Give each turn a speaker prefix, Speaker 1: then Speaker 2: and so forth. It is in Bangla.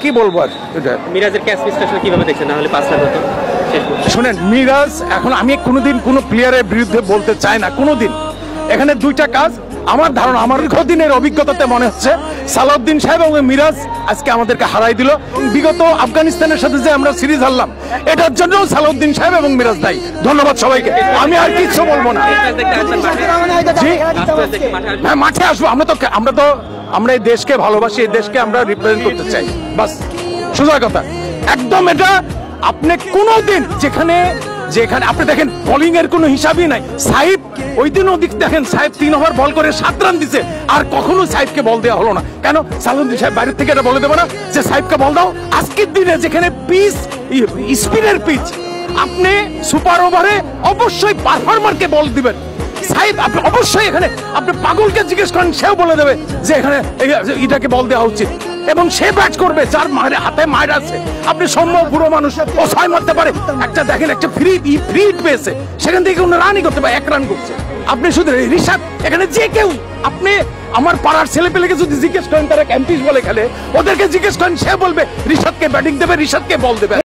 Speaker 1: কি বলবো আর এটা
Speaker 2: মিরাজের ক্যাচ মিসটা কিভাবে দেখছেন? না হলে 5 রান হতো।
Speaker 1: শুনেন, মিরাজ এখন আমি কোনোদিন কোনো প্লেয়ারের বিরুদ্ধে বলতে চাই না, কোনোদিন। এখানে দুইটা কাজ আমার ধারণা, আমার দীর্ঘদিনের অভিজ্ঞতাতে মনে হচ্ছে সালাউদ্দিন সাহেব এবং মিরাজ আজকে আমাদেরকে হারাই দিল। বিগত আফগানিস্তানের সাথে যে আমরা সিরিজ হারলাম, এটার জন্য সালাউদ্দিন সাহেব এবং মিরাজ দায়ী। ধন্যবাদ সবাইকে, আমি আর কিছু বলবো না। হ্যাঁ, মাঠে আসবো। আমরা এই দেশকে ভালোবাসি, এই দেশকে আমরা রিপ্রেজেন্ট করতে চাই, বাস, সোজা কথা একদম। এটা আপনি কোনোদিন যেখানে আপনি দেখেন বোলিং এর কোনো হিসাবই নাই। সাহিব ওই দিন ওদিক দেখেন, সাহেব 3 ওভার বল করে 7 রান দিছে, আর কখনো সাহেবকে বল দেওয়া হলো না। কেন? সালাউদ্দিন সাহেব বাইরে থেকে এটা বলে দেবো না যে সাহেবকে বল দাও? আজকের দিনে যেখানে পিচ, স্পিনের পিচ, আপনি সুপার ওভারে অবশ্যই পারফর্মারকে বল দিবেন। সাহেব আপনি অবশ্যই এখানে আপনি পাগলকে জিজ্ঞেস করেন, সেও বলে দেবে যে এখানে এটাকে বল দেওয়া উচিত, এবং সে ব্যাট করবে যার হাতে মায়ের আছে। আপনি সম্ভব বুড়ো মানুষ, ও 6 মারতে পারে। একটা দেখেন, একটা ফ্রি পেয়েছে, সেখান থেকে কোনো রানই করতে পারে, 1 রান করছে। আপনি শুধু ঋষাদ, এখানে যে কেউ, আপনি আমার পাড়ার ছেলে পেলেকে যদি জিজ্ঞেস করেন তারা ক্যাম্পিস বলে খেলে, ওদেরকে জিজ্ঞেস করেন, সে বলবে ঋষাদকে ব্যাটিং দেবে, ঋষাদকে বল দেবে।